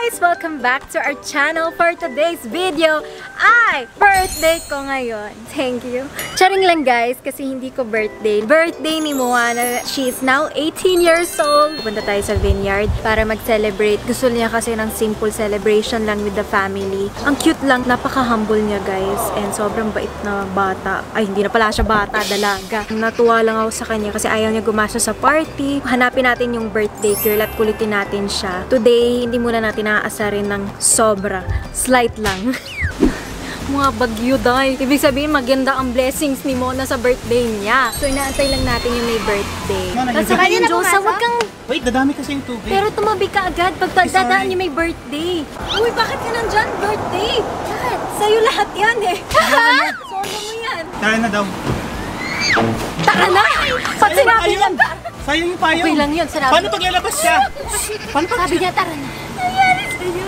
guys! Welcome back to our channel. For today's video ay birthday ko ngayon. Thank you. Charing lang guys, kasi hindi ko birthday. Birthday ni Moana. She is now 18 years old. Punta tayo sa vineyard para mag-celebrate. Gusto niya kasi ng simple celebration lang with the family. Ang cute lang. Napaka-humble niya guys. And sobrang bait na bata. Ay, hindi na pala siya bata. Dalaga. Natuwa lang ako sa kanya kasi ayaw niya gumastos sa party. Hanapin natin yung birthday girl at kulitin natin siya. Today, hindi muna natin naaasarin ng sobra. Slight lang. Mga bagyo dahil. Ibig sabihin, maganda ang blessings ni Mona sa birthday niya. So, inaantay lang natin yung may birthday. At saka yung Diyosa, wag kang... Wait, dadami kasi yung tubig. Pero tumabi ka agad pag dadaan yung may birthday. Uy, bakit ka nandyan? Birthday! Bakit? Sa'yo lahat yan eh. Solo mo yan. Tara na daw. Tara na! Pag sinabi lang. Sayang yung payong. Okay lang yun. Paano pag lalabas siya? Sabi niya, tara na. Nangyari sa'yo.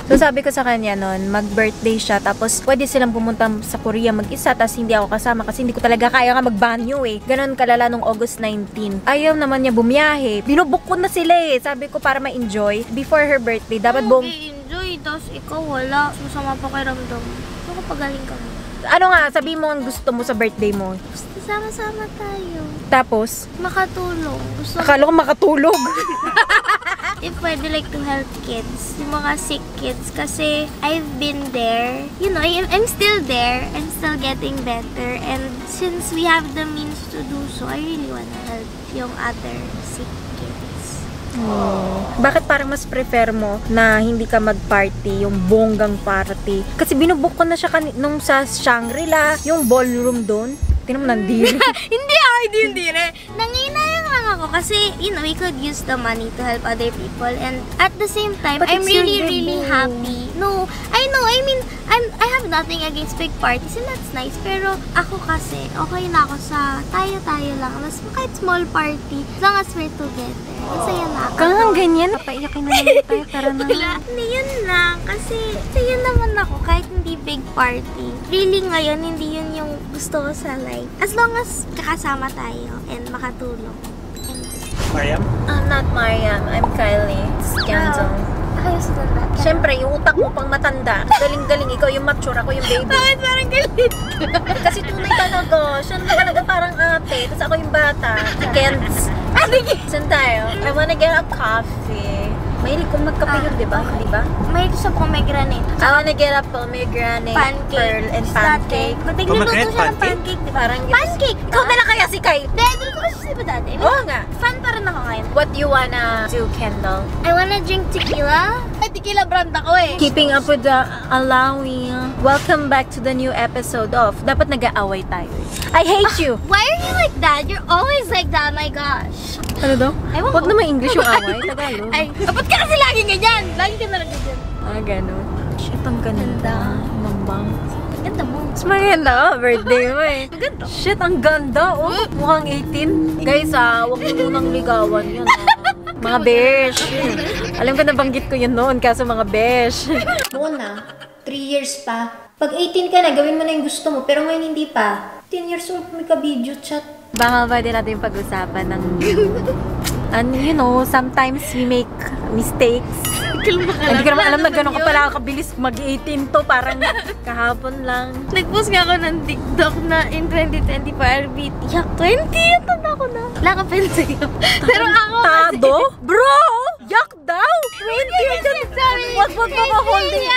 So sabi ko sa kanya nun, mag-birthday siya, tapos pwede silang pumunta sa Korea mag-isa, tapos hindi ako kasama kasi hindi ko talaga kaya nga mag-banyo eh. Ganon kalala nung August 19. Ayaw naman niya bumiyahe. Binubuk ko na sila eh. Sabi ko para ma-enjoy. Before her birthday, dapat buong... enjoy, tapos ikaw wala. Masama pa kay ramdam. So kapagaling ka mo. Ano nga, sabi mo ang gusto mo sa birthday mo? Gusto sama-sama tayo. Tapos? Makatulong. Gusto Akala ko makatulog. If pwede like to help kids, yung mga sick kids, kasi I've been there, you know, I'm still there, I'm still getting better, and since we have the means to do so, I really wanna help yung other sick kids. Oh. Bakit parang mas prefer mo na hindi ka mag-party, yung bonggang party? Kasi binubuk ko na siya nung sa Shangri-La, yung ballroom doon. Tinan mo nandito. Hindi rin. Nanginayang lang ako kasi, you know, we could use the money to help other people, and at the same time, But I'm it's your really birthday. happy. No, I know, I mean, I have nothing against big parties and that's nice, pero ako kasi, okay na ako sa tayo-tayo lang. Mas kahit small party, as long as we're together. Masaya na ako. Kang ganyan, napaiyakin na naman tayo. Tara na. Wala. Hindi, yun lang. Kasi, saya naman ako kahit hindi big party. Really ngayon, hindi yun yung gusto ko sa life. As long as kakasama tayo and makatulong. Mariam? I'm not Mariam. I'm Kylie. Scandal. Ayos na natin. Siyempre, yung utak mo pang matanda. Galing-galing. Ikaw yung mature, ako yung baby. Bakit parang galit? Kasi tunay talaga. Siya talaga parang ate. Tapos ako yung bata. Si Kens. Saan tayo? I wanna get a coffee. Mahilig kong magkape yun, di ba? Di ba? May gusto pomegranate. I wanna get a pomegranate, pearl, and pancake. Ba't nagluto Pomegranate, siya ng pancake? pancake, di ba? Parang Pancake! Ikaw na lang kaya si Kai. Hindi ko kasi siya ba dati? Oo nga. Fan pa rin ako ngayon. What do you wanna do, Kendall? I wanna drink tequila. Ay, tequila brand ako eh. Keeping up with the allowing. Welcome back to the new episode of Dapat Nag-aaway Tayo. I hate you! Why are you like that? You're always like that, my gosh. Ano daw? Ewan Huwag ko. naman English yung away. Tagalog. Ay, ba't ka kasi lagi ganyan? Lagi ka na lang ganyan. Gano'n. Shit, ang ganda. Mambang. Ganda mo. Mas maganda ka, birthday mo eh. Maganda. Shit, ang ganda. Oh, mukhang 18. Guys, huwag mo munang ligawan yun. Mga besh. Alam ko nabanggit ko yun noon, kaso mga besh. Mona, 3 years pa. Pag 18 ka na, gawin mo na yung gusto mo. Pero ngayon hindi pa. 10 years old, may ka-video chat. Baka pwede natin pag-usapan ng... And you know, sometimes we make mistakes. Hindi ko naman alam na gano'n ka pala kabilis mag-18 to. Parang kahapon lang. Nag-post nga ako ng TikTok na in 2020 para be yak 20. Yung tanda ko na. Wala ka pensiyo. Pero ako Tado? Bro! Yak daw! 20! Wag pa holding.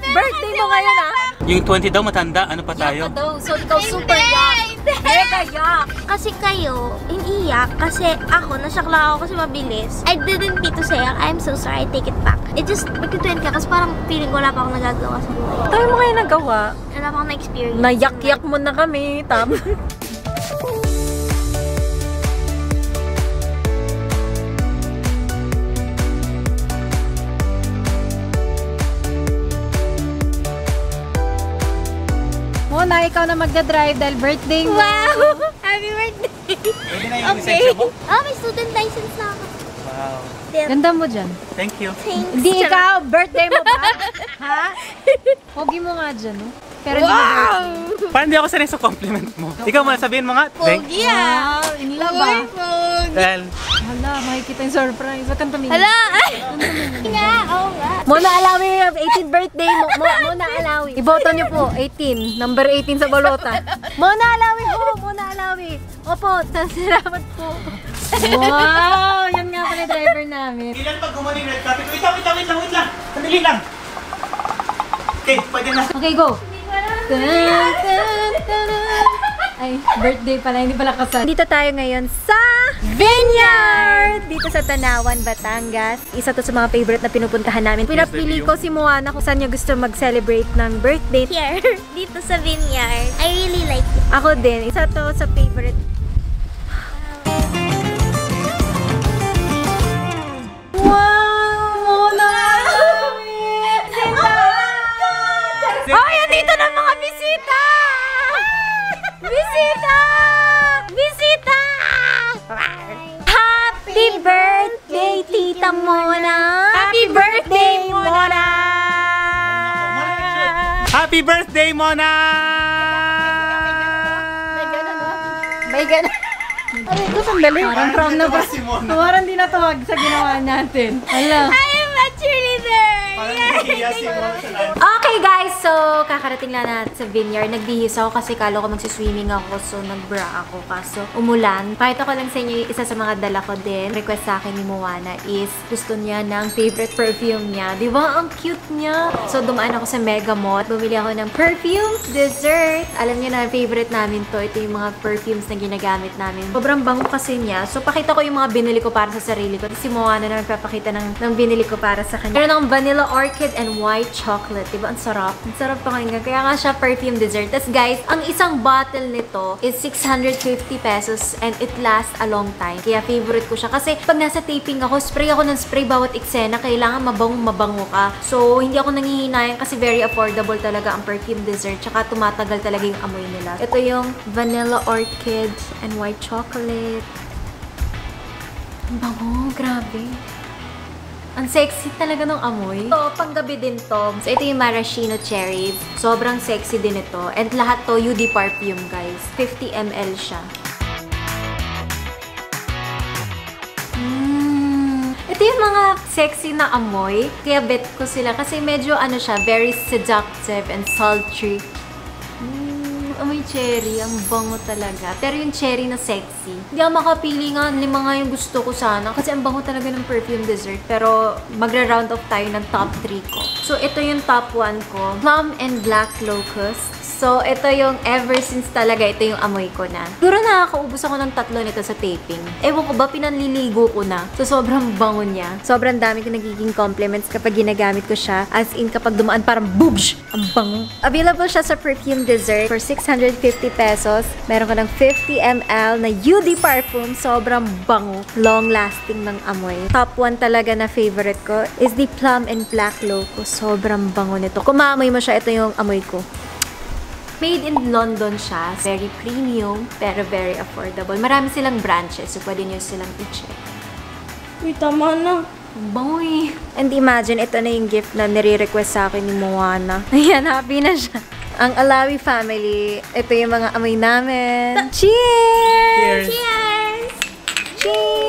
Birthday mo ngayon Yung 20 daw matanda, ano pa Yak tayo? ka daw. So ikaw super yak. Mega yak. Kasi kayo, iniiyak. Kasi ako, nasyak lang ako kasi mabilis. I didn't mean to say, I'm so sorry, I take it back. It just, magka-20 ka kasi parang feeling ko wala pa akong nagagawa sa buhay. Tayo mo kayo nagawa. Wala pa akong na-experience. Nayak-yak mo na kami. Tama. Mona, ikaw na magdadrive dahil birthday mo. Wow! Happy birthday! Pwede na yung lisensya mo? Oh, may student license na ako. Wow. Ganda mo dyan. Thank you. Thanks. Hindi ikaw, birthday mo ba? Ha? Pogi mo nga dyan, no? Pero hindi mo birthday. Parang di ako sanay sa compliment mo. Ikaw muna, sabihin mo nga. Pogi ah! Wow, in love ah. Pogi! Dahil, Hala, makikita yung surprise. Wag kang tumingin. Hala! Ay! Nga, oo nga. Mona Alawi, 18th birthday mo. Mona Alawi. Iboto niyo po, 18. Number 18 sa balota. Mona Alawi po, Mona Alawi. Opo, salamat po. Wow! Yan nga pala driver namin. Ilan pag gumaling red carpet? Wait lang. Sandali lang. Okay, pwede na. Okay, go. Ay, birthday pala, hindi pala kasal. Dito tayo ngayon sa Vineyard! Dito sa Tanawan, Batangas. Isa to sa mga favorite na pinupuntahan namin. Pinapili ko si Moana kung saan niya gusto mag-celebrate ng birthday. Here, dito sa Vineyard. I really like it. Ako din. Isa to sa favorite. Wow! Mona! Ay, andito na mga bisita! Bisita! Bisita! Happy birthday, Tita Mona! Happy birthday, Mona! Happy birthday, Mona! May gana. Ay, ito sandali. Parang prom na ba? Parang di natawag sa ginawa natin. Hala. I am a cheerleader! Okay guys, so kakarating lang natin sa Vineyard. Nagbihis ako kasi kala ko magsiswimming ako, so nagbra ako. Kaso umulan. Pakita ko lang sa inyo yung isa sa mga dala ko din. Request sa akin ni Moana is gusto niya ng favorite perfume niya. Di ba? Ang cute niya. So dumaan ako sa Megamart. Bumili ako ng perfume, dessert. Alam niyo na, favorite namin to. Ito yung mga perfumes na ginagamit namin. Sobrang bango kasi niya. So pakita ko yung mga binili ko para sa sarili ko. Si Moana na nagpapakita ng binili ko para sa kanya. Meron ng vanilla orchid and white chocolate. Diba? Ang sarap. Ang sarap pakinggan. Kaya nga siya perfume dessert. Tapos guys, ang isang bottle nito is 650 pesos and it lasts a long time. Kaya favorite ko siya. Kasi pag nasa taping ako ng spray bawat eksena. Kailangan mabango ka. So, hindi ako nangihinayang kasi very affordable talaga ang perfume dessert. Tsaka tumatagal talaga yung amoy nila. Ito yung vanilla orchid and white chocolate. Ang bango. Grabe. Ang sexy talaga ng amoy. So, panggabi din to. So, ito yung maraschino cherry. Sobrang sexy din ito. And lahat to, UD perfume, guys. 50 ml siya. Ito yung mga sexy na amoy. Kaya bet ko sila. Kasi medyo, ano siya, very seductive and sultry. Amoy cherry. Ang bango talaga. Pero yung cherry na sexy. Hindi ako makapili nga. 5 nga yung gusto ko sana. Kasi ang bango talaga ng perfume dessert. Pero magra-round off tayo ng top 3 ko. So, ito yung top 1 ko. Plum and Black Locust. So, ito yung ever since talaga, ito yung amoy ko na. Siguro nakakaubos ako ng 3 nito sa taping. Ewan ko ba, pinanliligo ko na. So, sobrang bango niya. Sobrang dami ko nagiging compliments kapag ginagamit ko siya. As in, kapag dumaan, parang boobsh! Ang bango. Available siya sa perfume dessert for 650 pesos. Meron ka ng 50 ml na UD parfum. Sobrang bango. Long-lasting ng amoy. Top 1 talaga na favorite ko is the Plum and Black Locust. Sobrang bango nito. Kung maamoy mo siya, ito yung amoy ko. Made in London siya. Very premium, pero very affordable. Marami silang branches, so pwede nyo silang i-check. Uy, tama na. Bango eh. And imagine, ito na yung gift na nire-request sa akin ni Moana. Ayan, happy na siya. Ang Alawi family, ito yung mga amoy namin. Cheers! Cheers! Cheers!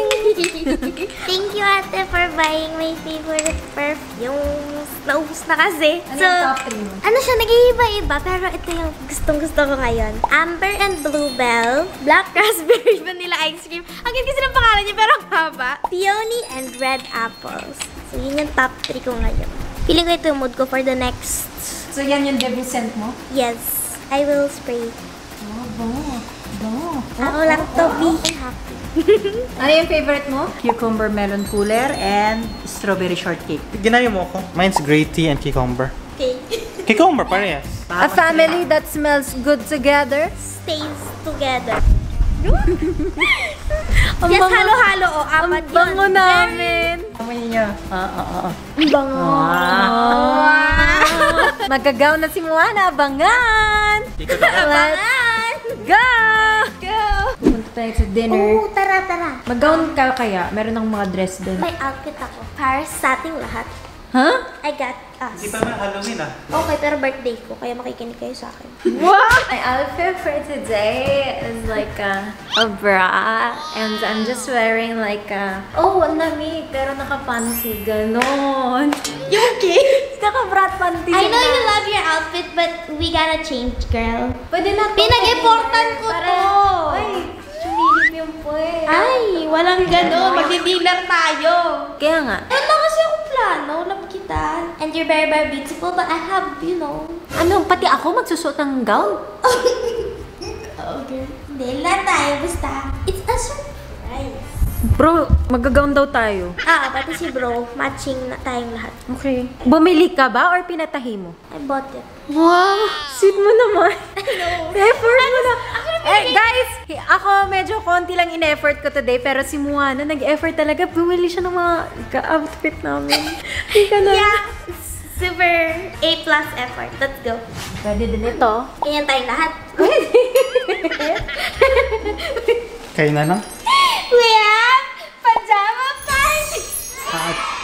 Thank you, ate, for buying my favorite perfumes. Naubos na kasi. Ano yung top 3 mo? Ano siya, nag-iiba-iba, pero ito yung gustong-gusto ko ngayon. Amber and Bluebell, Black Raspberry Vanilla Ice Cream. Ang ganda kasi ng pangalan niya, pero ang haba. Peony and Red Apples. So, yun yung top 3 ko ngayon. Feeling ko ito yung mood ko for the next. So, yan yung debut scent mo? Yes, I will spray. Oh, bango. Bango. Ako lang to be happy. Ano yung favorite mo? Cucumber melon cooler and strawberry shortcake. Ginayo mo ko. Mine's grey tea and cucumber. Okay. Cucumber, parehas. A family that smells good together. Stays together. Ang Yes, bango- halo-halo o apat Ang yun. bango namin. Amoy niyo. Ang bango. Magagaw na si Moana. Abangan! Let's go! Go! Pupunta tayo sa dinner. Oo, tara. Mag-gown ka kaya? Meron ng mga dress din. May outfit ako. Para sa ating lahat. Huh? I got us. Hindi pa man Halloween ah. Okay, pero birthday ko, kaya makikinig kayo sa akin. What? My outfit for today is like a bra. And I'm just wearing like a... Oh, ang lamig. Pero nakapansi. Ganon. Yung okay? naka-brat panty. I know you love your outfit, but we gotta change, girl. Pwede na to. Pinag-importan ko to. Ay, sumilip yung puwet. Ay, walang gano'n. Magdi-dinner tayo. Kaya nga. Ano kasi akong plano, love kita. And you're very, very beautiful, but I have, you know. Ano, pati ako magsusuot ng gown? Okay. Hindi, lahat tayo. Basta, it's a surprise. Bro, mag-gown daw tayo. Pati si bro. Matching na tayong lahat. Okay. Bumili ka ba or pinatahi mo? I bought it. Wow! Sweet mo naman. I know. Effort mo na. Guys, ako medyo konti lang in-effort ko today, pero si Moana nag-effort talaga. Bumili siya ng mga ka-outfit namin. Hindi ka na. Yeah. Super A+ effort. Let's go. Pwede din ito. Ganyan tayong lahat. Kayo na lang? We have pajama party!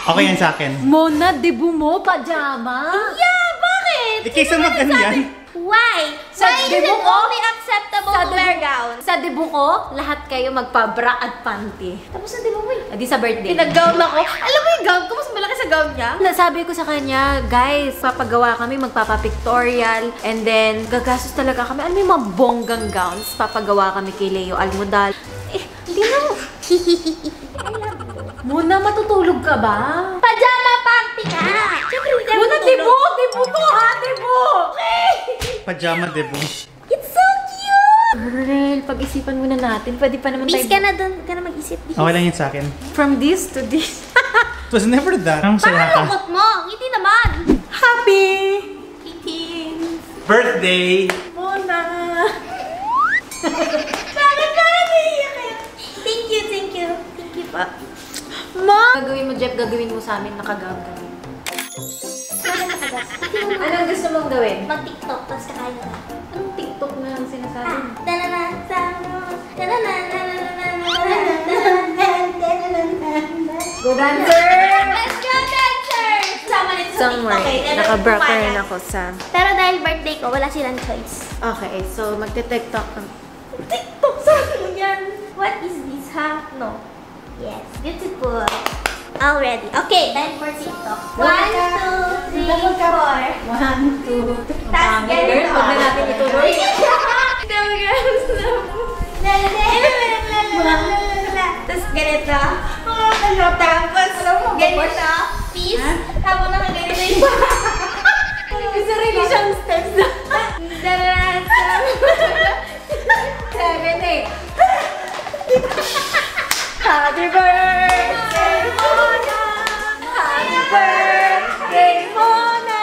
Okay yan sa akin. Mona, debut mo, pajama? Yeah, bakit? Kaysa mag-ano yan? Why? Sa Why is it debut ko? only acceptable to wear gowns? Sa debut ko, lahat kayo magpa-bra at panty. Tapos na di ba mo eh? Adi sa birthday. Pinag-gown ako. Alam mo yung gown ko, mas malaki sa gown niya. Nasabi ko sa kanya, guys, papagawa kami, magpapa-pictorial, and then gagastos talaga kami. Ano yung mga bonggang gowns? Papagawa kami kay Leo Almodal. Hindi na. Muna, matutulog ka ba? Pajama party ka! Siyempre, hindi ako Muna, tutulog. Dibo to ha, Dibo! Okay! Pajama debut. It's so cute! Girl, pag-isipan muna natin. Pwede pa naman Bis tayo. ka na dun, ka na mag-isip. Bis. Okay lang yun sa akin. From this to this. It was never that. Ang saya Parang ka. lungkot mo. Ngiti naman. Happy! 18. Birthday! Muna! Bakit parang naiiyak kayo? Thank you, thank you. Thank you po. Ma! Gagawin mo, Jeff, gagawin mo sa amin, nakagawin kami. Anong gusto mong gawin? Mag-tiktok, tapos kakain na. Anong TikTok na ang sinasabi mo? Go dancer! Let's go, dancer! Sama nito sa Somewhere, TikTok eh. nakabra pa rin ako sa... Pero dahil birthday ko, wala silang choice. Okay, so magte-TikTok ka. TikTok, sabi mo yan. What is this, ha? No. Yes, beautiful. Already. Okay, time for TikTok. 1, 2, 3, 4. 1, 2, 3. Tapos ganito. Huwag na natin ituloy. Tapos ganito. Tapos ganito. Peace. Habang nakaganito yung May sarili siyang steps na. 7, 8. Happy birthday, Mona! Happy birthday, Mona!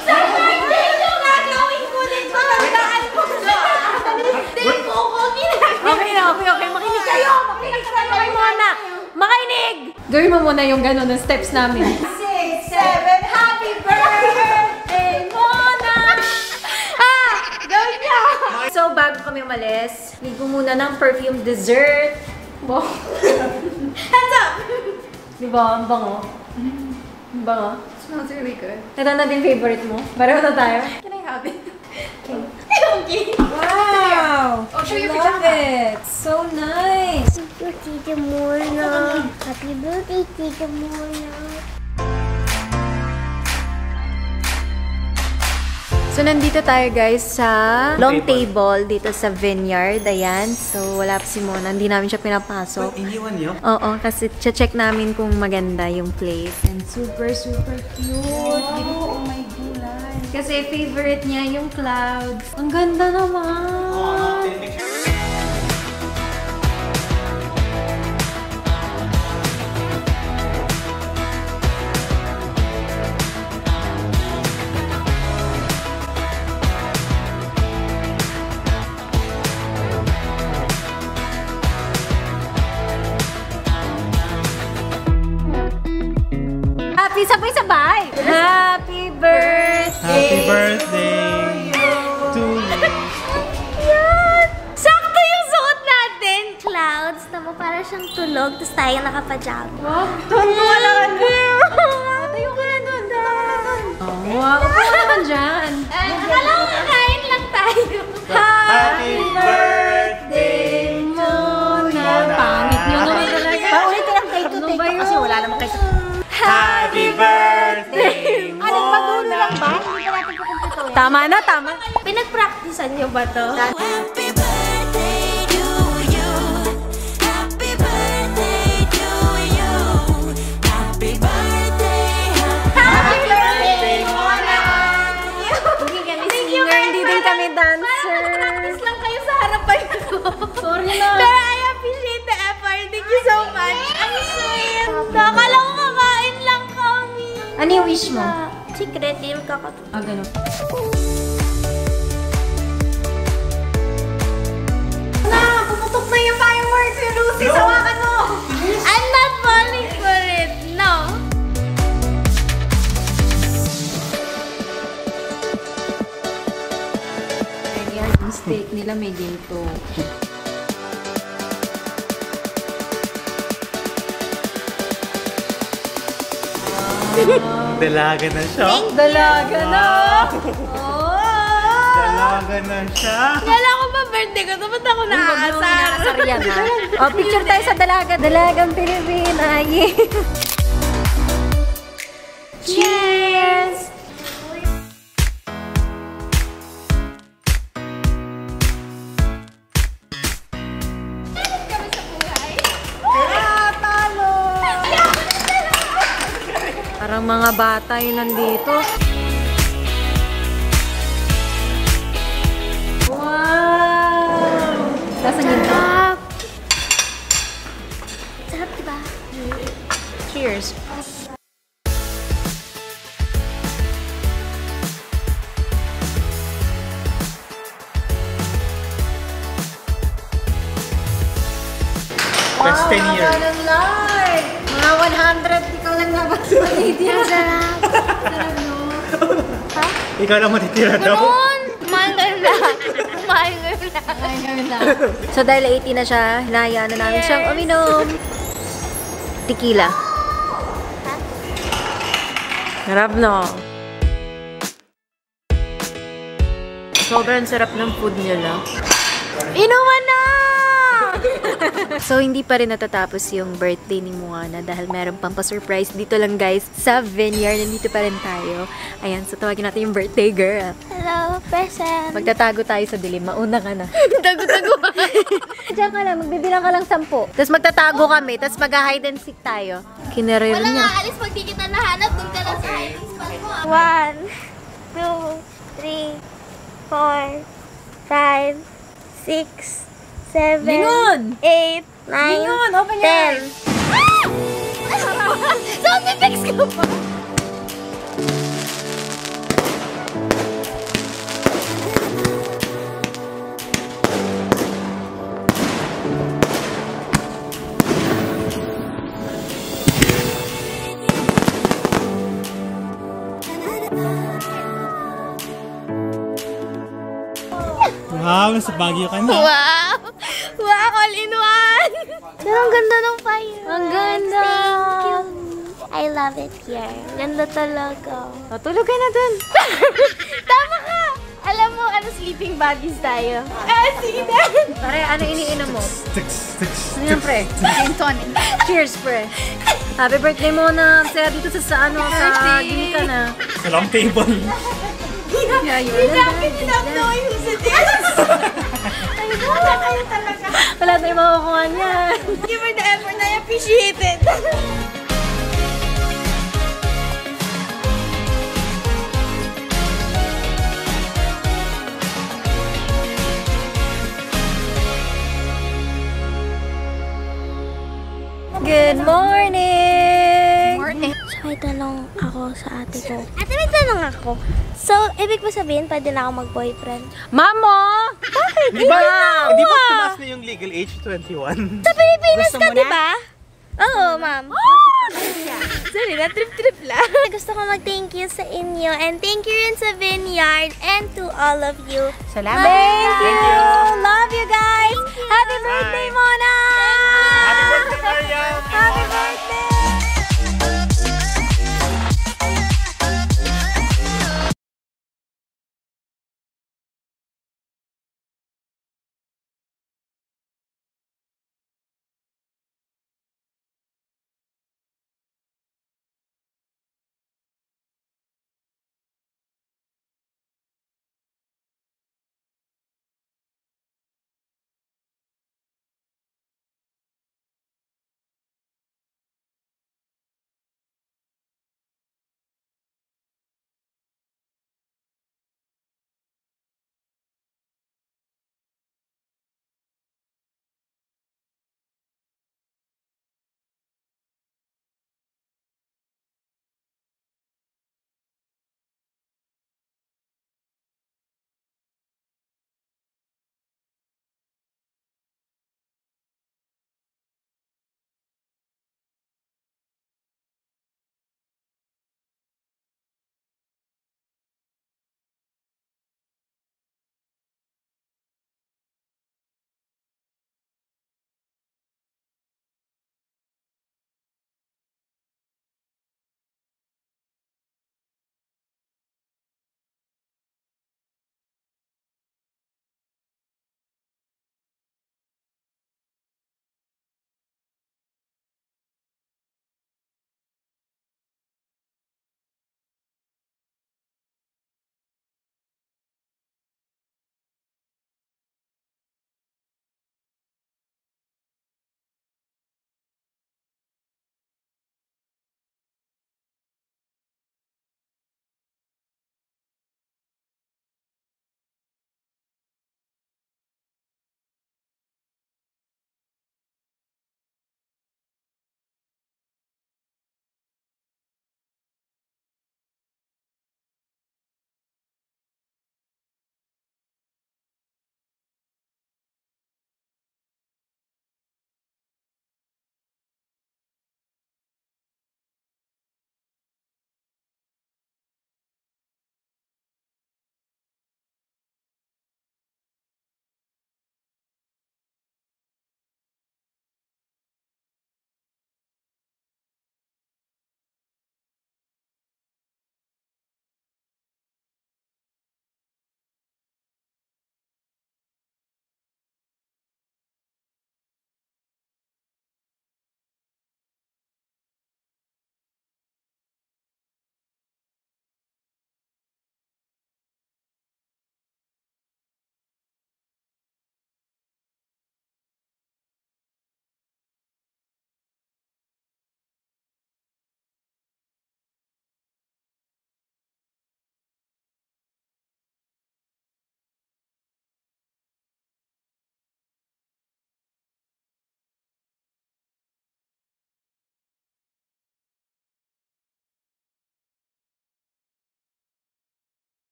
Sa birthday ko, gagawin ko nito. Tandaan mo na. Birthday ko ko ginagawa. Okay. Makinig kayo kay Mona. Makinig! Gawin mo muna yung gano'n ng steps namin. 6, 7, happy birthday, Mona! Gawin niya! So, bago kami umalis, ligo muna ng perfume dessert. Wow. Hands up! Diba? Ang bango. Ang bango. Smells really good. Ito na din favorite mo. Pareho na tayo. Can I have it? Okay. Wow! I love it! So nice! Tita Mona. Happy birthday, Tita Mona. So, nandito tayo guys sa long table dito sa Vineyard. Ayan. So, wala pa si Mona. Hindi namin siya pinapasok. Iniwan niyo? Oo, kasi check namin kung maganda yung place. And super cute. Oh my God. Kasi favorite niya yung clouds. Ang ganda naman. Happy sabay-sabay! Happy birthday! Happy birthday to you. Yan! Sakto yung suot natin! Clouds na mo para siyang tulog, tapos tayo nakapajama. Wow! Tuwa naman girl! Tayo ka na doon! Wow! Upo ka naman dyan! Akala ko kakain lang tayo. Happy birthday, Mona! Pangit nyo naman talaga! Paulitin ang kay Tutik kasi wala naman kay Tutik. Happy Tama na, tama. Pinag-practicean niyo ba to? Happy birthday to you. Happy birthday to you. Happy birthday. Happy birthday, Mona! Hindi kami singer, hindi din kami dancer. Practice lang kayo sa harapan ko. Sorry na. Pero I appreciate the effort. Thank you so much. Ang sweet. Nakakala ko kakain lang kami. Ano yung wish mo? Secret, di yung kakatuto. Ah, ganun. Pumutok na yung fireworks, yung Lucy, sawakan mo! I'm not falling for it. No. Ayan, yung steak nila may ginto. Dalaga na siya. Dalaga na! Dalaga na siya. Kala ko ba birthday ko? Ba't ako naaasar? Nakasar yan, ha? O, picture tayo sa dalaga. Dalagang Pilipina, yeah! Cheers! Parang mga bata yung nandito. Wow! Nasaan yun? Sarap, diba? Cheers! That's 10 years. Ganun lang! Mga 100, ikaw lang nabas sa video. Sarap. Ikaw lang matitira daw. Noon! Kumain kayo na. Kumain kayo na. So dahil 80 na siya, hinahayaan na namin siyang uminom. Tequila. Sarap, no? Sobrang sarap ng food nila. Inuman na! So, hindi pa rin natatapos yung birthday ni Moana dahil meron pang pa-surprise dito lang, guys, sa Vineyard. Nandito pa rin tayo. Ayan, so tawagin natin yung birthday girl. Hello, present. Magtatago tayo sa dilim. Mauna ka na. Tago-tago. Diyan ka lang, magbibilang ka lang 10. Tapos magtatago kami, tapos mag-hide and seek tayo. Kinerer Walang niya. aalis pag di kita nahanap. Doon ka lang sa hiding spot mo. 1, 2, 3, 4, 5, 6, 7, Lingon! 8, 9, Lingon, open your 10. Sound effects ka pa? Wow, nasa Baguio ka na. Wow! Wow, all in one! Pero ang ganda ng fire. Ang ganda! Thank you. I love it here. Ganda talaga. Tulog ka na dun. Tama ka! Alam mo, sleeping buddies tayo. Sige na! Pare, ano iniinom mo? Ano yan, pre? Gin tonic. Cheers, pre. Happy birthday mo na. Saya dito sa sa gini ka na. Sa long table. Yeah, yun. knowing who's it is. Wala kayo talaga. Wala tayong makukuha niyan. Thank you for the effort. I appreciate it. Good morning! Morning. So, may tanong ako sa ate ko. Ate, may tanong ako. So, ibig ba sabihin, pwede na ako mag-boyfriend? Mamo! Bakit? Di ba tumas na yung legal age 21? Sa Pilipinas Gusto ka, mo di na? ba? Oo, ma'am. Sorry, na-trip-trip lang. Gusto ko mag-thank you sa inyo and thank you rin sa Vineyard and to all of you. Salamat! Thank you! Love you guys! Happy birthday, Mona! Happy birthday, Mariam! Happy birthday!